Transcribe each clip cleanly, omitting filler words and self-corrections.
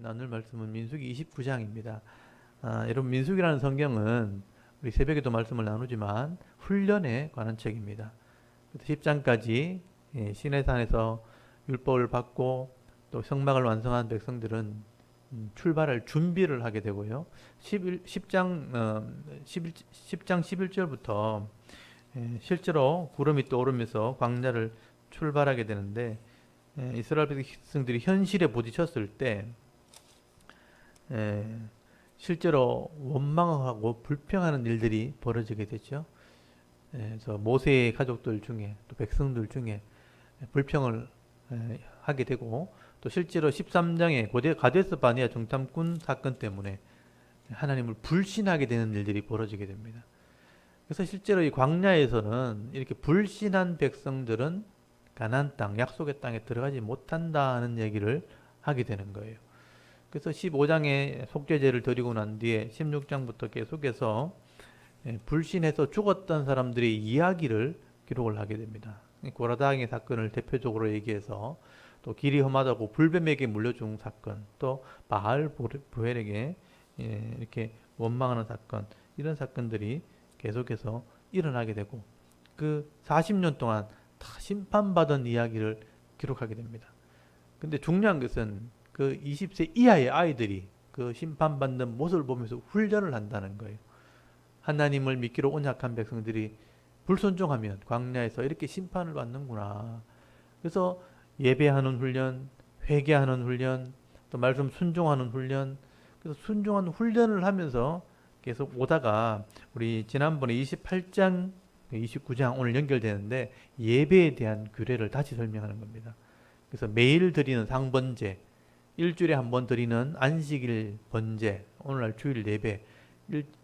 나눌 말씀은 민수기 29장입니다. 여러분 민수기라는 성경은 우리 새벽에도 말씀을 나누지만 훈련에 관한 책입니다. 10장까지 시내산에서 율법을 받고 또 성막을 완성한 백성들은 출발할 준비를 하게 되고요. 10장 11절부터 실제로 구름이 떠오르면서 광야를 출발하게 되는데 이스라엘 백성들이 현실에 부딪혔을 때 실제로 원망하고 불평하는 일들이 벌어지게 되죠. 그래서 모세의 가족들 중에 또 백성들 중에 불평을 하게 되고 또 실제로 13장의 가데스 바네아 정탐꾼 사건 때문에 하나님을 불신하게 되는 일들이 벌어지게 됩니다. 그래서 실제로 이 광야에서는 이렇게 불신한 백성들은 가나안 땅, 약속의 땅에 들어가지 못한다는 얘기를 하게 되는 거예요. 그래서 15장에 속죄제를 드리고 난 뒤에 16장부터 계속해서 불신해서 죽었던 사람들의 이야기를 기록을 하게 됩니다. 고라당의 사건을 대표적으로 얘기해서 또 길이 험하다고 불뱀에게 물려준 사건, 또 바알 부엘에게 이렇게 원망하는 사건, 이런 사건들이 계속해서 일어나게 되고 그 40년 동안 다 심판받은 이야기를 기록하게 됩니다. 근데 중요한 것은 그 20세 이하의 아이들이 그 심판받는 모습을 보면서 훈련을 한다는 거예요. 하나님을 믿기로 언약한 백성들이 불순종하면 광야에서 이렇게 심판을 받는구나. 그래서 예배하는 훈련, 회개하는 훈련, 또 말씀 순종하는 훈련, 그래서 순종하는 훈련을 하면서 계속 오다가 우리 지난번에 28장, 29장 오늘 연결되는데 예배에 대한 규례를 다시 설명하는 겁니다. 그래서 매일 드리는 상번제, 일주일에 한 번 드리는 안식일 번제, 오늘날 주일 예배,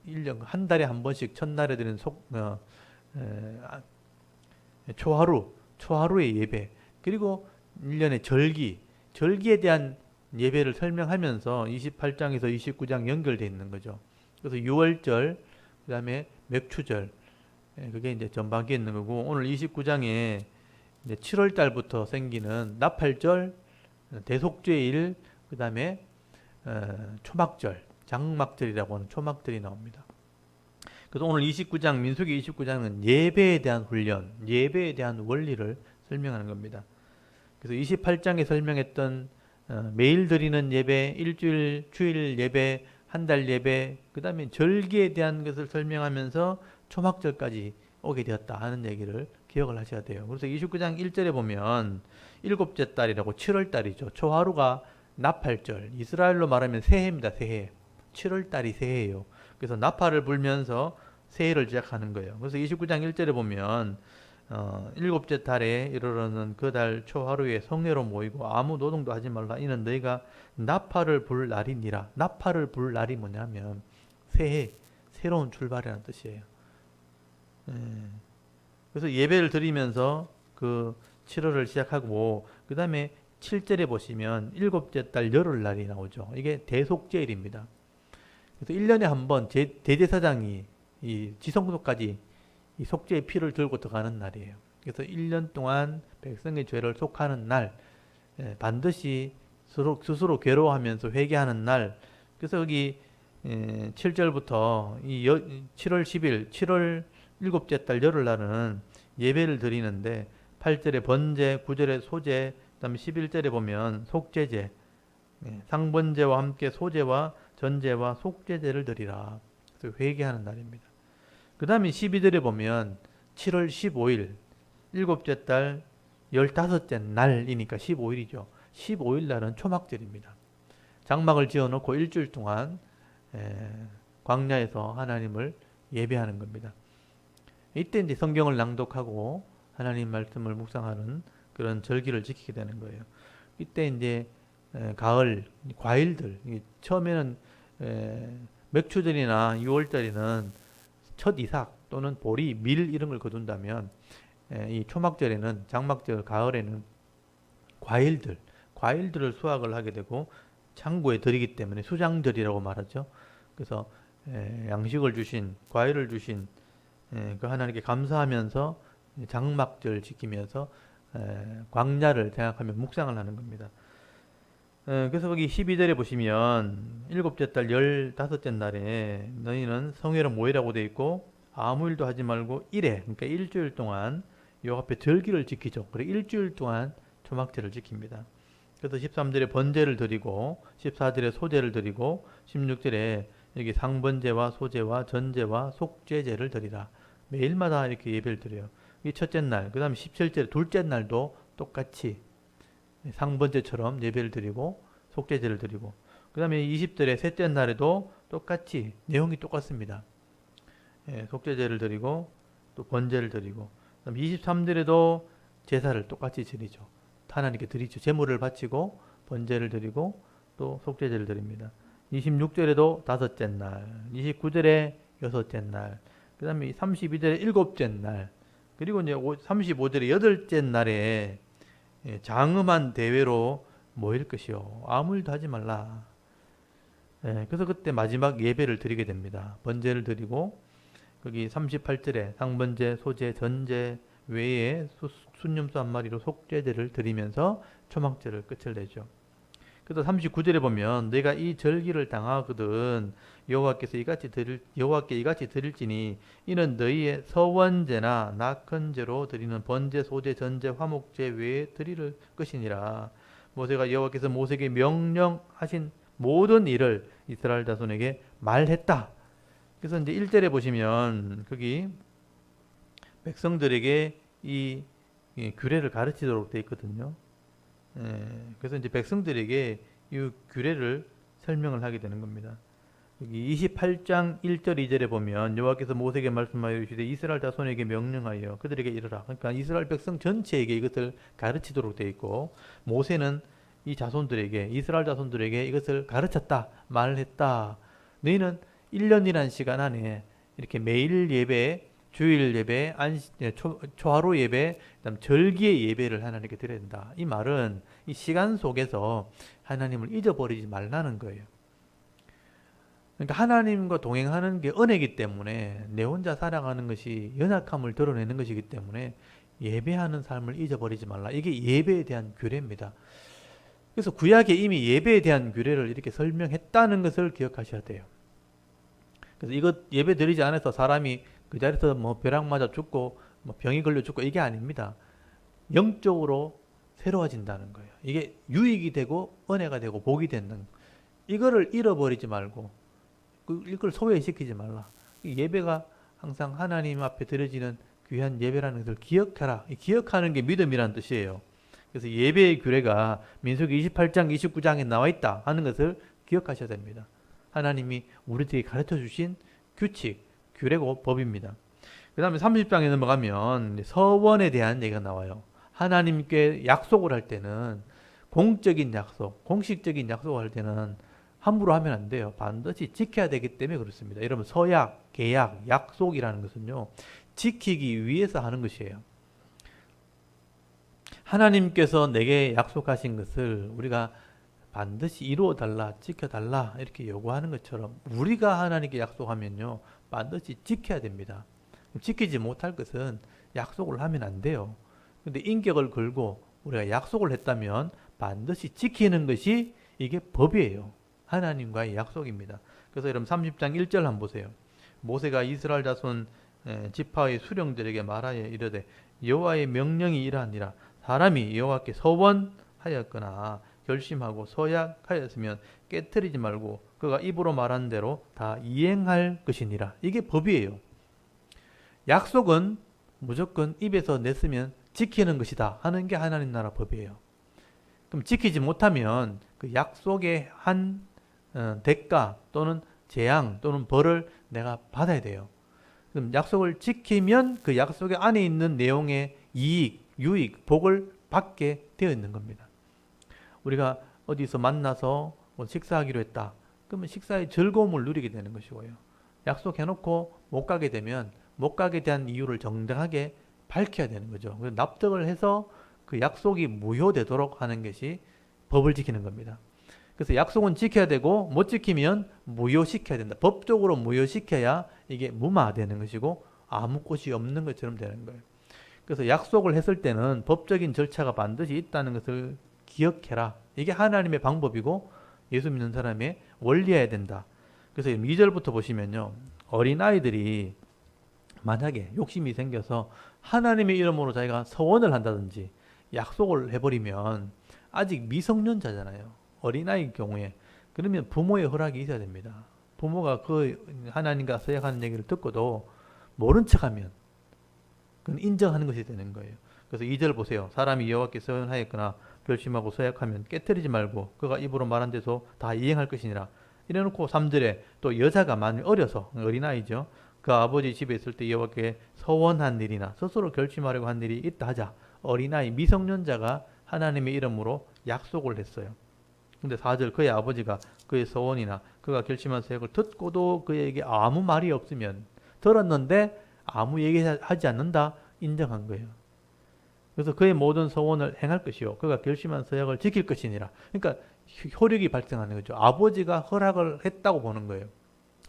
1년 한 달에 한 번씩 첫날에 드리는 초하루의 예배, 그리고 1년의 절기에 대한 예배를 설명하면서 28장에서 29장 연결되어 있는 거죠. 그래서 6월절, 그 다음에 맥추절, 그게 이제 전반기에 있는 거고, 오늘 29장에 이제 7월 달부터 생기는 나팔절, 대속죄일, 그 다음에 초막절, 장막절이라고 하는 초막절이 나옵니다. 그래서 오늘 29장, 민수기 29장은 예배에 대한 훈련, 예배에 대한 원리를 설명하는 겁니다. 그래서 28장에 설명했던 매일 드리는 예배, 일주일, 주일 예배, 한 달 예배, 그 다음에 절기에 대한 것을 설명하면서 초막절까지 오게 되었다 하는 얘기를 기억을 하셔야 돼요. 그래서 29장 1절에 보면 일곱째 달이라고 7월 달이죠. 초하루가 나팔절, 이스라엘로 말하면 새해입니다. 새해. 7월 달이 새해예요. 그래서 나팔을 불면서 새해를 시작하는 거예요. 그래서 29장 1절에 보면 일곱째 달에 이르러는 그 달 초하루에 성례로 모이고 아무 노동도 하지 말라. 이는 너희가 나팔을 불 날이니라. 나팔을 불 날이 뭐냐면 새해, 새로운 출발이라는 뜻이에요. 그래서 예배를 드리면서 그 7월을 시작하고 그 다음에 7절에 보시면 일곱째 달 열흘날이 나오죠. 이게 대속죄일입니다. 그래서 1년에 한 번 대제사장이 이 지성소까지 이 속죄의 피를 들고 들어가는 날이에요. 그래서 1년 동안 백성의 죄를 속하는 날, 반드시 스스로 괴로워하면서 회개하는 날. 그래서 여기 7절부터 7월 10일, 7월 일곱째 달 열흘날은 예배를 드리는데 8절에 번제, 9절에 소제, 그다음에 11절에 보면 속죄제, 상번제와 함께 소제와 전제와 속죄제를 드리라. 그래서 회개하는 날입니다. 그 다음에 12절에 보면 7월 15일, 일곱째 달 15째 날이니까 15일이죠. 15일 날은 초막절입니다. 장막을 지어놓고 일주일 동안 광야에서 하나님을 예배하는 겁니다. 이때 이제 성경을 낭독하고 하나님 말씀을 묵상하는 그런 절기를 지키게 되는 거예요. 이때 이제 가을 과일들, 처음에는 맥추절이나 6월달에는 첫 이삭 또는 보리, 밀 이런 걸 거둔다면 이 초막절에는, 장막절, 가을에는 과일들을 수확을 하게 되고 창고에 들이기 때문에 수장절이라고 말하죠. 그래서 양식을 주신, 과일을 주신 그 하나님께 감사하면서 장막절 지키면서 광야를 생각하며 묵상을 하는 겁니다. 그래서 거기 12절에 보시면 일곱째 달 15째 날에 너희는 성회로 모이라고 되어 있고 아무 일도 하지 말고 일회, 그러니까 일주일 동안 요 앞에 절기를 지키죠. 그래 일주일 동안 초막절을 지킵니다. 그래서 13절에 번제를 드리고 14절에 소제를 드리고 16절에 여기 상번제와 소제와 전제와 속죄제를 드리라. 매일마다 이렇게 예배를 드려요. 이 첫째 날, 그 다음에 17절에 둘째 날도 똑같이 상번제처럼 예배를 드리고 속죄제를 드리고 그 다음에 20절에 셋째 날에도 똑같이 내용이 똑같습니다. 속죄제를 드리고 또 번제를 드리고 그다음 23절에도 제사를 똑같이 드리죠. 하나님께 드리죠. 제물을 바치고 번제를 드리고 또 속죄제를 드립니다. 26절에도 다섯째 날, 29절에 여섯째 날, 그 다음에 32절에 일곱째 날, 그리고 이제 35절에 여덟째 날에 장엄한 대회로 모일 것이요. 아무 일도 하지 말라. 그래서 그때 마지막 예배를 드리게 됩니다. 번제를 드리고 거기 38절에 상번제, 소제, 전제 외에 순념수 한 마리로 속죄제를 드리면서 초막절을 끝을 내죠. 그래서 39절에 보면 내가 이 절기를 당하거든 여호와께 이같이 드릴지니 이는 너희의 서원제나 낙헌제로 드리는 번제, 소제, 전제, 화목제 외에 드릴 것이니라. 모세가 여호와께서 모세에게 명령하신 모든 일을 이스라엘 자손에게 말했다. 그래서 이제 1절에 보시면 거기 백성들에게 이 규례를 가르치도록 되어 있거든요. 그래서 이제 백성들에게 이 규례를 설명을 하게 되는 겁니다. 여기 28장 1절 2절에 보면 여호와께서 모세에게 말씀하여 이르시되 이스라엘 자손에게 명령하여 그들에게 이르라. 그러니까 이스라엘 백성 전체에게 이것을 가르치도록 되어 있고 모세는 이 자손들에게 이스라엘 자손들에게 이것을 가르쳤다, 말했다. 너희는 1년이라는 시간 안에 이렇게 매일 예배, 주일 예배, 초하루 예배, 그다음 절기의 예배를 하나님께 드려야 된다. 이 말은 이 시간 속에서 하나님을 잊어버리지 말라는 거예요. 그러니까 하나님과 동행하는 게 은혜이기 때문에 내 혼자 살아가는 것이 연약함을 드러내는 것이기 때문에 예배하는 삶을 잊어버리지 말라. 이게 예배에 대한 규례입니다. 그래서 구약에 이미 예배에 대한 규례를 이렇게 설명했다는 것을 기억하셔야 돼요. 그래서 이것 예배 드리지 않아서 사람이 그 자리에서 뭐 벼락 맞아 죽고 뭐 병이 걸려 죽고 이게 아닙니다. 영적으로 새로워진다는 거예요. 이게 유익이 되고 은혜가 되고 복이 되는 이거를 잃어버리지 말고 이걸 소외시키지 말라. 예배가 항상 하나님 앞에 드려지는 귀한 예배라는 것을 기억하라. 기억하는 게 믿음이라는 뜻이에요. 그래서 예배의 규례가 민수기 28장 29장에 나와 있다 하는 것을 기억하셔야 됩니다. 하나님이 우리들에게 가르쳐 주신 규칙, 규례고 법입니다. 그 다음에 30장에 넘어가면 서원에 대한 얘기가 나와요. 하나님께 약속을 할 때는 공적인 약속, 공식적인 약속을 할 때는 함부로 하면 안 돼요. 반드시 지켜야 되기 때문에 그렇습니다. 여러분 서약, 계약, 약속이라는 것은요. 지키기 위해서 하는 것이에요. 하나님께서 내게 약속하신 것을 우리가 반드시 이루어달라, 지켜달라 이렇게 요구하는 것처럼 우리가 하나님께 약속하면요. 반드시 지켜야 됩니다. 지키지 못할 것은 약속을 하면 안 돼요. 근데 인격을 걸고 우리가 약속을 했다면 반드시 지키는 것이 이게 법이에요. 하나님과의 약속입니다. 그래서 여러분 30장 1절 한번 보세요. 모세가 이스라엘 자손 지파의 수령들에게 말하여 이르되 여호와의 명령이 이러하니라. 사람이 여호와께 서원하였거나 결심하고 서약하였으면 깨뜨리지 말고 그가 입으로 말한 대로 다 이행할 것이니라. 이게 법이에요. 약속은 무조건 입에서 냈으면 지키는 것이다 하는 게 하나님 나라 법이에요. 그럼 지키지 못하면 그 약속의 한 대가 또는 재앙 또는 벌을 내가 받아야 돼요. 그럼 약속을 지키면 그 약속의 안에 있는 내용의 이익, 유익, 복을 받게 되어 있는 겁니다. 우리가 어디서 만나서 식사하기로 했다. 그러면 식사의 즐거움을 누리게 되는 것이고요. 약속해놓고 못 가게 되면 못 가게 대한 이유를 정당하게 밝혀야 되는 거죠. 그래서 납득을 해서 그 약속이 무효되도록 하는 것이 법을 지키는 겁니다. 그래서 약속은 지켜야 되고 못 지키면 무효시켜야 된다. 법적으로 무효시켜야 이게 무마되는 것이고 아무 것이 없는 것처럼 되는 거예요. 그래서 약속을 했을 때는 법적인 절차가 반드시 있다는 것을 기억해라. 이게 하나님의 방법이고 예수 믿는 사람의 원리여야 된다. 그래서 2절부터 보시면요. 어린아이들이 만약에 욕심이 생겨서 하나님의 이름으로 자기가 서원을 한다든지 약속을 해버리면 아직 미성년자잖아요. 어린아이의 경우에. 그러면 부모의 허락이 있어야 됩니다. 부모가 그 하나님과 서약하는 얘기를 듣고도 모른 척하면 그건 인정하는 것이 되는 거예요. 그래서 2절 보세요. 사람이 여호와께 서원하였거나 결심하고 서약하면 깨뜨리지 말고 그가 입으로 말한 데서 다 이행할 것이니라. 이래놓고 3절에 또 여자가 만일 어려서 어린아이죠. 그 아버지 집에 있을 때 여호와께 서원한 일이나 스스로 결심하려고 한 일이 있다 하자. 어린아이 미성년자가 하나님의 이름으로 약속을 했어요. 근데 4절 그의 아버지가 그의 서원이나 그가 결심한 서약을 듣고도 그에게 아무 말이 없으면 들었는데 아무 얘기하지 않는다 인정한 거예요. 그래서 그의 모든 서원을 행할 것이요 그가 결심한 서약을 지킬 것이니라. 그러니까 효력이 발생하는 거죠. 아버지가 허락을 했다고 보는 거예요.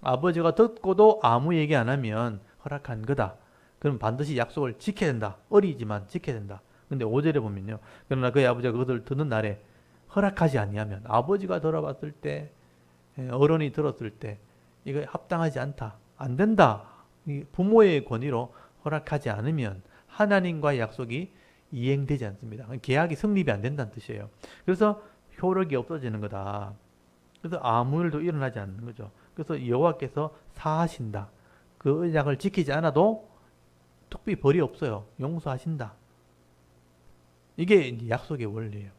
아버지가 듣고도 아무 얘기 안 하면 허락한 거다. 그럼 반드시 약속을 지켜야 된다. 어리지만 지켜야 된다. 근데 5절에 보면요. 그러나 그의 아버지가 그것을 듣는 날에 허락하지 아니하면 아버지가 들어봤을 때 어른이 들었을 때 이거 합당하지 않다. 안 된다. 부모의 권위로 허락하지 않으면 하나님과의 약속이 이행되지 않습니다. 계약이 성립이 안 된다는 뜻이에요. 그래서 효력이 없어지는 거다. 그래서 아무 일도 일어나지 않는 거죠. 그래서 여호와께서 사하신다. 그 언약을 지키지 않아도 특별히 벌이 없어요. 용서하신다. 이게 약속의 원리예요.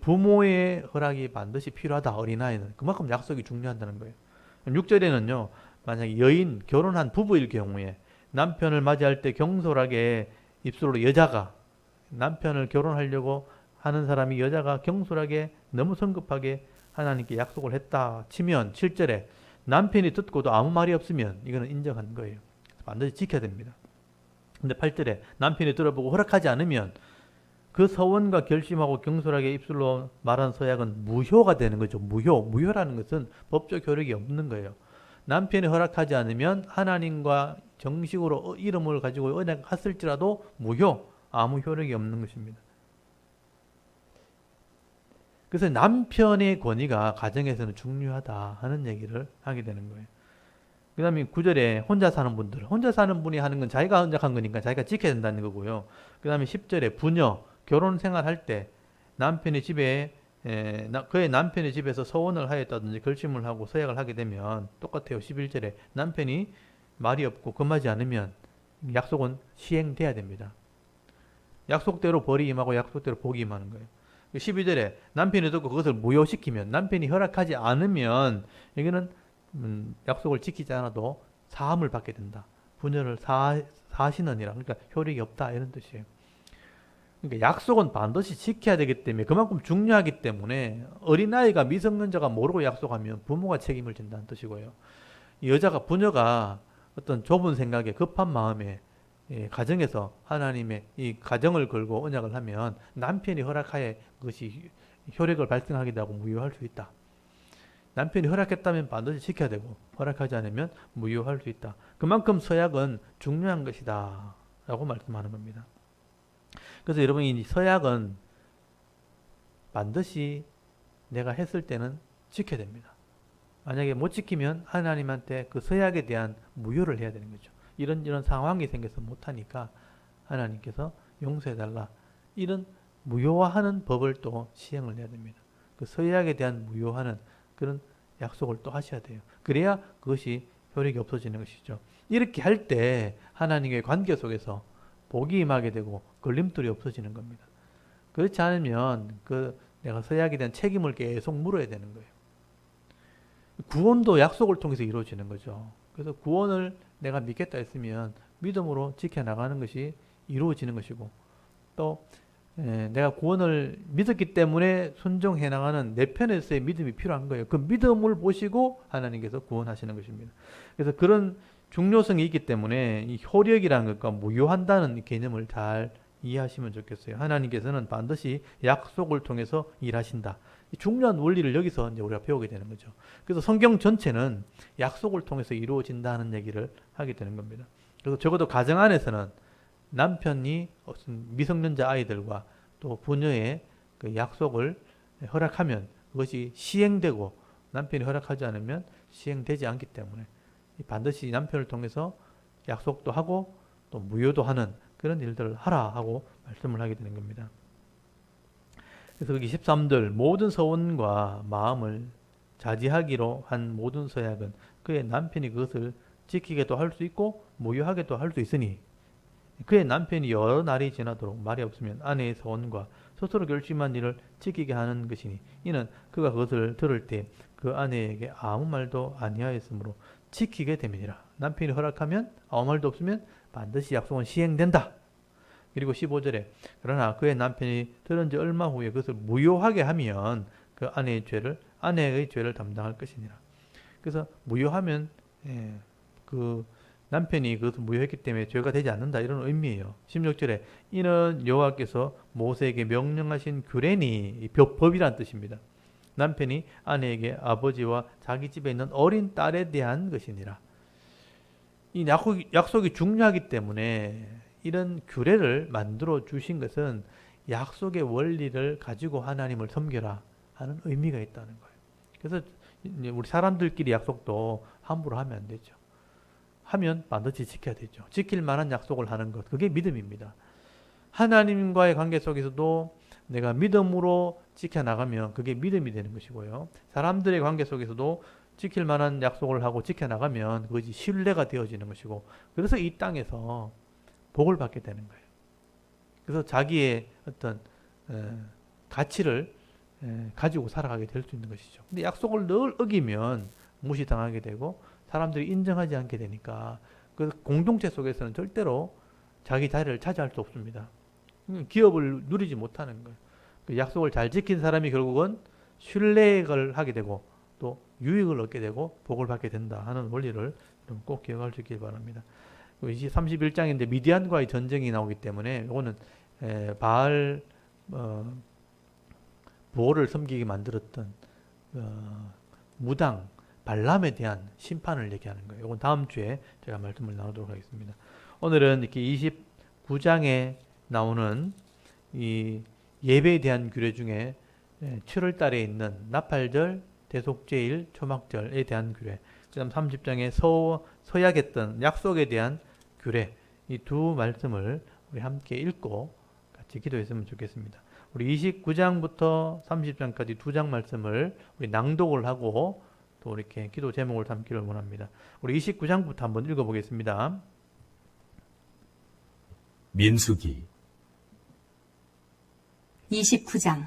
부모의 허락이 반드시 필요하다. 어린아이는. 그만큼 약속이 중요하다는 거예요. 6절에는요. 만약에 여인, 결혼한 부부일 경우에 남편을 맞이할 때 경솔하게 입술로 여자가 남편을 결혼하려고 하는 사람이 여자가 경솔하게 너무 성급하게 하나님께 약속을 했다 치면 7절에 남편이 듣고도 아무 말이 없으면 이거는 인정한 거예요. 반드시 지켜야 됩니다. 근데 8절에 남편이 들어보고 허락하지 않으면 그 서원과 결심하고 경솔하게 입술로 말한 서약은 무효가 되는 거죠. 무효라는 것은 법적 효력이 없는 거예요. 남편이 허락하지 않으면 하나님과 정식으로 이름을 가지고 언약했을지라도 무효, 아무 효력이 없는 것입니다. 그래서 남편의 권위가 가정에서는 중요하다 하는 얘기를 하게 되는 거예요. 그 다음에 9절에 혼자 사는 분들, 혼자 사는 분이 하는 건 자기가 언약한 거니까 자기가 지켜야 된다는 거고요. 그 다음에 10절에 부녀, 결혼 생활할 때 남편의 집에 그의 남편의 집에서 서원을 하였다든지 결심을 하고 서약을 하게 되면 똑같아요. 11절에 남편이 말이 없고 금하지 않으면 약속은 시행돼야 됩니다. 약속대로 벌이 임하고 약속대로 복이 임하는 거예요. 12절에 남편이 듣고 그것을 무효시키면 남편이 허락하지 않으면 여기는 약속을 지키지 않아도 사함을 받게 된다. 부녀를 사시느니라. 그러니까 효력이 없다 이런 뜻이에요. 그러니까 약속은 반드시 지켜야 되기 때문에 그만큼 중요하기 때문에 어린아이가 미성년자가 모르고 약속하면 부모가 책임을 진다는 뜻이고요. 여자가 부녀가 어떤 좁은 생각에 급한 마음에 가정에서 하나님의 이 가정을 걸고 언약을 하면 남편이 허락하에 그것이 효력을 발생하게 되고 무효할 수 있다. 남편이 허락했다면 반드시 지켜야 되고 허락하지 않으면 무효할 수 있다. 그만큼 서약은 중요한 것이다 라고 말씀하는 겁니다. 그래서 여러분 이 서약은 반드시 내가 했을 때는 지켜야 됩니다. 만약에 못 지키면 하나님한테 그 서약에 대한 무효를 해야 되는 거죠. 이런 상황이 생겨서 못하니까 하나님께서 용서해달라. 이런 무효화하는 법을 또 시행을 해야 됩니다. 그 서약에 대한 무효화는 그런 약속을 또 하셔야 돼요. 그래야 그것이 효력이 없어지는 것이죠. 이렇게 할 때 하나님의 관계 속에서 복이 임하게 되고 걸림돌이 없어지는 겁니다. 그렇지 않으면 내가 서약에 대한 책임을 계속 물어야 되는 거예요. 구원도 약속을 통해서 이루어지는 거죠. 그래서 구원을 내가 믿겠다 했으면 믿음으로 지켜나가는 것이 이루어지는 것이고 또 내가 구원을 믿었기 때문에 순종해 나가는 내 편에서의 믿음이 필요한 거예요. 그 믿음을 보시고 하나님께서 구원하시는 것입니다. 그래서 그런 중요성이 있기 때문에 이 효력이라는 것과 무효한다는 개념을 잘 이해하시면 좋겠어요. 하나님께서는 반드시 약속을 통해서 일하신다. 이 중요한 원리를 여기서 이제 우리가 배우게 되는 거죠. 그래서 성경 전체는 약속을 통해서 이루어진다는 얘기를 하게 되는 겁니다. 그래서 적어도 가정 안에서는 남편이 미성년자 아이들과 또 부녀의 그 약속을 허락하면 그것이 시행되고 남편이 허락하지 않으면 시행되지 않기 때문에 반드시 남편을 통해서 약속도 하고 또 무효도 하는 그런 일들을 하라 하고 말씀을 하게 되는 겁니다. 그래서 23절 모든 서원과 마음을 자지하기로 한 모든 서약은 그의 남편이 그것을 지키게도 할 수 있고 무효하게도 할 수 있으니 그의 남편이 여러 날이 지나도록 말이 없으면 아내의 서원과 스스로 결심한 일을 지키게 하는 것이니 이는 그가 그것을 들을 때 그 아내에게 아무 말도 아니하였으므로 지키게 됨이니라. 남편이 허락하면 아무 말도 없으면 반드시 약속은 시행된다. 그리고 15절에 그러나 그의 남편이 들은 지 얼마 후에 그것을 무효하게 하면 그 아내의 죄를 담당할 것이니라. 그래서 무효하면 그 남편이 그것을 무효했기 때문에 죄가 되지 않는다 이런 의미예요. 16절에 이는 여호와께서 모세에게 명령하신 규례니 이 법이란 뜻입니다. 남편이 아내에게 아버지와 자기 집에 있는 어린 딸에 대한 것이니라. 이 약속이 중요하기 때문에 이런 규례를 만들어 주신 것은 약속의 원리를 가지고 하나님을 섬겨라 하는 의미가 있다는 거예요. 그래서 우리 사람들끼리 약속도 함부로 하면 안 되죠. 하면 반드시 지켜야 되죠. 지킬 만한 약속을 하는 것, 그게 믿음입니다. 하나님과의 관계 속에서도 내가 믿음으로 지켜나가면 그게 믿음이 되는 것이고요. 사람들의 관계 속에서도 지킬 만한 약속을 하고 지켜나가면 그것이 신뢰가 되어지는 것이고, 그래서 이 땅에서 복을 받게 되는 거예요. 그래서 자기의 어떤 가치를 가지고 살아가게 될 수 있는 것이죠. 근데 약속을 늘 어기면 무시당하게 되고 사람들이 인정하지 않게 되니까 그 공동체 속에서는 절대로 자기 자리를 차지할 수 없습니다. 기업을 누리지 못하는 거예요. 그 약속을 잘 지킨 사람이 결국은 신뢰를 하게 되고 또 유익을 얻게 되고 복을 받게 된다 하는 원리를 꼭 기억할 수 있길 바랍니다. 31장인데 미디안과의 전쟁이 나오기 때문에 이거는 바알 부호를 섬기게 만들었던 무당 발람에 대한 심판을 얘기하는 거예요. 이건 다음 주에 제가 말씀을 나누도록 하겠습니다. 오늘은 이렇게 29장에 나오는 이 예배에 대한 규례 중에 7월 달에 있는 나팔절, 대속죄일, 초막절에 대한 규례, 그 다음 30장에 서약했던 약속에 대한 규례, 이 두 말씀을 우리 함께 읽고 같이 기도했으면 좋겠습니다. 우리 29장부터 30장까지 두 장 말씀을 우리 낭독을 하고 또 이렇게 기도 제목을 삼기를 원합니다. 우리 29장부터 한번 읽어보겠습니다. 민수기 29장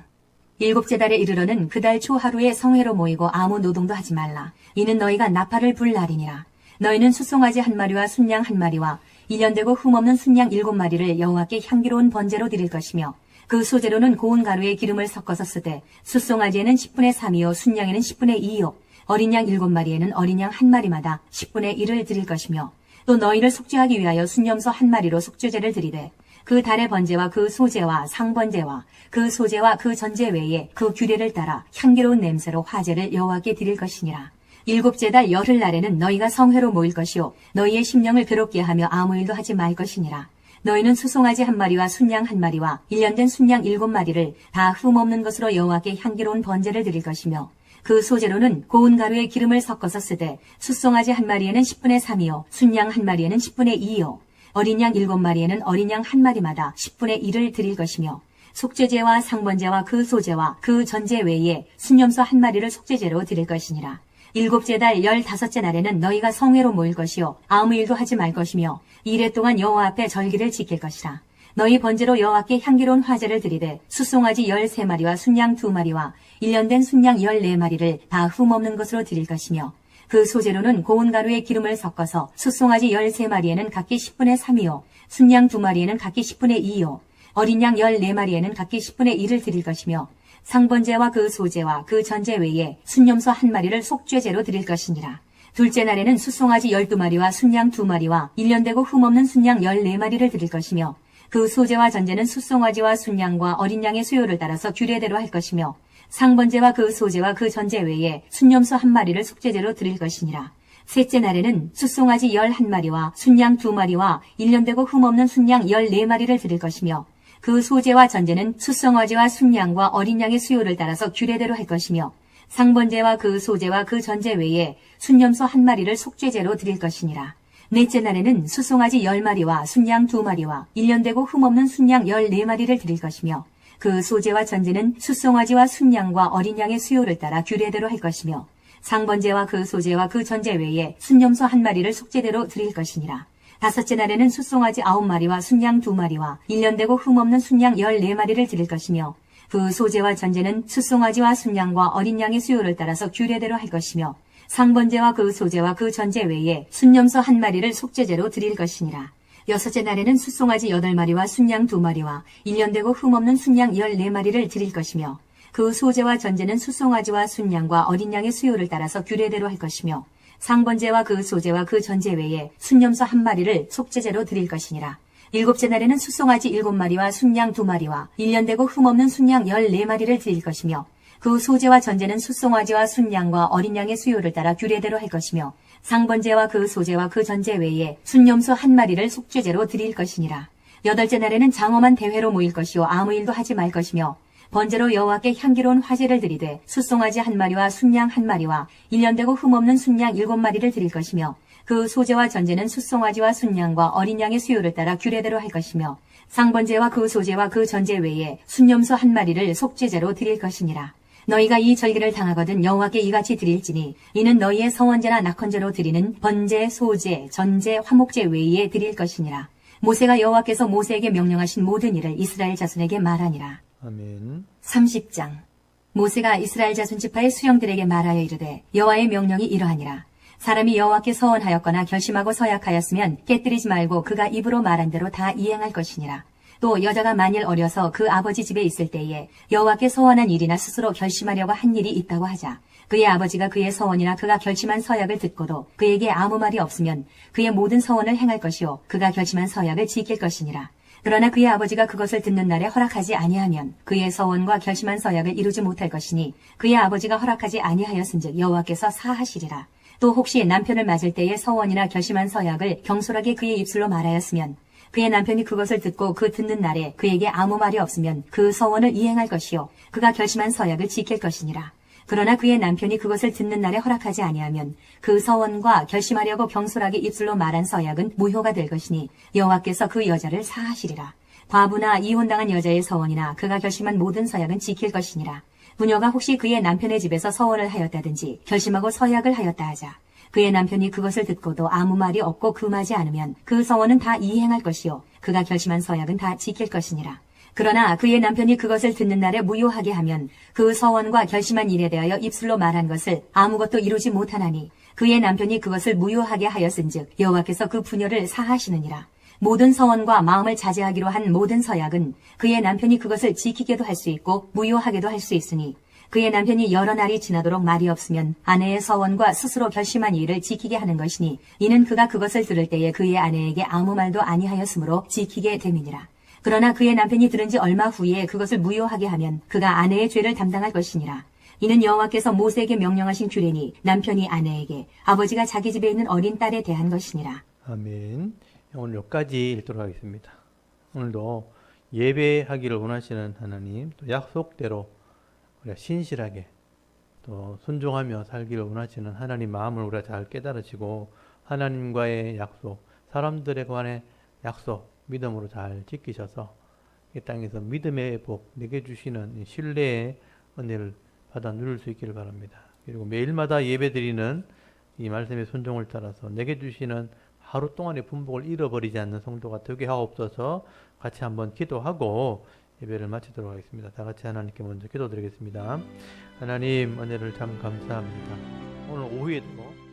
일곱째 달에 이르러는 그 달 초 하루에 성회로 모이고 아무 노동도 하지 말라. 이는 너희가 나팔을 불 날이니라. 너희는 숫송아지 한 마리와 순양 한 마리와 1년 되고 흠없는 순양 7마리를 여호와께 향기로운 번제로 드릴 것이며 그 소재로는 고운 가루에 기름을 섞어서 쓰되 숫송아지에는 10분의 3이요 순양에는 10분의 2요 어린 양 7마리에는 어린 양 한 마리마다 10분의 1을 드릴 것이며 또 너희를 속죄하기 위하여 순염소 한 마리로 속죄제를 드리되 그 달의 번제와 그 소제와 상번제와 그 소제와 그 전제 외에 그 규례를 따라 향기로운 냄새로 화제를 여호와께 드릴 것이니라. 일곱째 달 열흘날에는 너희가 성회로 모일 것이요 너희의 심령을 괴롭게 하며 아무 일도 하지 말 것이니라. 너희는 수송아지 한 마리와 순양 한 마리와 1년 된 순양 7마리를 다 흠없는 것으로 여호와께 향기로운 번제를 드릴 것이며 그 소재로는 고운 가루에 기름을 섞어서 쓰되 숫송아지 한 마리에는 10분의 3이요 순양 한 마리에는 10분의 2요 어린 양 7마리에는 어린 양 한 마리마다 10분의 1을 드릴 것이며 속죄제와 상번제와 그 소제와 그 전제 외에 순염소 한 마리를 속죄제로 드릴 것이니라. 일곱째 달 15째 날에는 너희가 성회로 모일 것이요 아무 일도 하지 말 것이며 이래 동안 여호와 앞에 절기를 지킬 것이라. 너희 번제로 여호와께 향기로운 화제를 드리되 숫송아지 13마리와 순양 2마리와 1년 된 순양 14마리를 다 흠없는 것으로 드릴 것이며 그 소재로는 고운 가루에 기름을 섞어서 숫송아지 13마리에는 각기 10분의 3이요 순양 2마리에는 각기 10분의 2요 어린 양 14마리에는 각기 10분의 1을 드릴 것이며 상번제와 그 소제와 그 전제 외에 순염소 한 마리를 속죄제로 드릴 것이니라. 둘째 날에는 숫송아지 12마리와 순양 2마리와 1년 되고 흠없는 순양 14마리를 드릴 것이며 그 소제와 전제는 숫송아지와 순양과 어린 양의 수요를 따라서 규례대로 할 것이며 상번제와 그 소제와 그 전제 외에 순염소 한 마리를 속죄제로 드릴 것이니라. 셋째 날에는 숫송아지 11마리와 순양 2마리와 1년 되고 흠없는 순양 14마리를 드릴 것이며 그 소재와 전제는 수송아지와 순양과 어린 양의 수요를 따라서 규례대로 할 것이며 상번제와 그 소재와 그 전제 외에 순념소 1마리를 속죄제로 드릴 것이니라. 넷째 날에는 수송아지 10마리와 순양 2마리와 1년 되고 흠없는 순양 14마리를 드릴 것이며 그 소재와 전제는 수송아지와 순양과 어린 양의 수요를 따라 규례대로 할 것이며 상번제와 그 소재와 그 전제 외에 순념소 1마리를 속죄대로 드릴 것이니라. 다섯째 날에는 수송아지 9마리와 순양 2마리와 1년 되고 흠없는 순양 14마리를 드릴 것이며 그 소재와 전제는 수송아지와 순양과 어린 양의 수요를 따라서 규례대로 할 것이며 상번제와 그 소재와 그 전제 외에 순념소 1마리를 속죄제로 드릴 것이니라. 여섯째 날에는 수송아지 8마리와 순양 2마리와 1년 되고 흠없는 순양 14마리를 드릴 것이며 그 소재와 전제는 수송아지와 순양과 어린 양의 수요를 따라서 규례대로 할 것이며 상번제와 그 소재와 그 전제 외에 순념소 1마리를 속죄제로 드릴 것이니라. 일곱째 날에는 수송아지 7마리와 순양 2마리와 1년 되고 흠없는 순양 14마리를 드릴 것이며 그 소재와 전제는 수송아지와 순양과 어린 양의 수요를 따라 규례대로 할 것이며 상번제와 그 소재와 그 전제 외에 순념소 1마리를 속죄제로 드릴 것이니라. 여덟째 날에는 장엄한 대회로 모일 것이요 아무 일도 하지 말 것이며 번제로 여호와께 향기로운 화제를 드리되 수송아지 1마리와 순양 1마리와 1년 되고 흠없는 순양 7마리를 드릴 것이며 그 소재와 전제는 수송아지와 순양과 어린 양의 수요를 따라 규례대로 할 것이며 상번제와 그 소재와 그 전제 외에 순념소 1마리를 속죄제로 드릴 것이니라. 너희가 이 절기를 당하거든 여호와께 이같이 드릴지니 이는 너희의 서원제나 낙헌제로 드리는 번제, 소제, 전제, 화목제 외에 드릴 것이니라. 모세가 여호와께서 모세에게 명령하신 모든 일을 이스라엘 자손에게 말하니라. 아멘. 30장. 모세가 이스라엘 자손 지파의 수령들에게 말하여 이르되 여호와의 명령이 이러하니라. 사람이 여호와께 서원하였거나 결심하고 서약하였으면 깨뜨리지 말고 그가 입으로 말한 대로 다 이행할 것이니라. 또 여자가 만일 어려서 그 아버지 집에 있을 때에 여호와께 서원한 일이나 스스로 결심하려고 한 일이 있다고 하자. 그의 아버지가 그의 서원이나 그가 결심한 서약을 듣고도 그에게 아무 말이 없으면 그의 모든 서원을 행할 것이요 그가 결심한 서약을 지킬 것이니라. 그러나 그의 아버지가 그것을 듣는 날에 허락하지 아니하면 그의 서원과 결심한 서약을 이루지 못할 것이니 그의 아버지가 허락하지 아니하였은즉 여호와께서 사하시리라. 또 혹시 남편을 맞을 때에 서원이나 결심한 서약을 경솔하게 그의 입술로 말하였으면 그의 남편이 그것을 듣고 그 듣는 날에 그에게 아무 말이 없으면 그 서원을 이행할 것이요 그가 결심한 서약을 지킬 것이니라. 그러나 그의 남편이 그것을 듣는 날에 허락하지 아니하면 그 서원과 결심하려고 경솔하게 입술로 말한 서약은 무효가 될 것이니 여호와께서 그 여자를 사하시리라. 과부나 이혼당한 여자의 서원이나 그가 결심한 모든 서약은 지킬 것이니라. 부녀가 혹시 그의 남편의 집에서 서원을 하였다든지 결심하고 서약을 하였다 하자. 그의 남편이 그것을 듣고도 아무 말이 없고 금하지 않으면 그 서원은 다 이행할 것이요 그가 결심한 서약은 다 지킬 것이니라. 그러나 그의 남편이 그것을 듣는 날에 무효하게 하면 그 서원과 결심한 일에 대하여 입술로 말한 것을 아무것도 이루지 못하나니 그의 남편이 그것을 무효하게 하였은즉 여호와께서 그 부녀를 사하시느니라. 모든 서원과 마음을 자제하기로 한 모든 서약은 그의 남편이 그것을 지키게도 할 수 있고 무효하게도 할 수 있으니 그의 남편이 여러 날이 지나도록 말이 없으면 아내의 서원과 스스로 결심한 일을 지키게 하는 것이니 이는 그가 그것을 들을 때에 그의 아내에게 아무 말도 아니하였으므로 지키게 됨이니라. 그러나 그의 남편이 들은 지 얼마 후에 그것을 무효하게 하면 그가 아내의 죄를 담당할 것이니라. 이는 여호와께서 모세에게 명령하신 규례니 남편이 아내에게 아버지가 자기 집에 있는 어린 딸에 대한 것이니라. 아멘. 오늘 여기까지 읽도록 하겠습니다. 오늘도 예배하기를 원하시는 하나님, 또 약속대로 우리가 신실하게 또 순종하며 살기를 원하시는 하나님 마음을 우리가 잘 깨달으시고 하나님과의 약속, 사람들에 관한 약속, 믿음으로 잘 지키셔서 이 땅에서 믿음의 복 내게 주시는 신뢰의 은혜를 받아 누릴 수 있기를 바랍니다. 그리고 매일마다 예배드리는 이 말씀의 순종을 따라서 내게 주시는 하루 동안의 분복을 잃어버리지 않는 성도가 되게 하옵소서. 같이 한번 기도하고 예배를 마치도록 하겠습니다. 다 같이 하나님께 먼저 기도드리겠습니다. 하나님 은혜를 참 감사합니다. 오늘 오후에도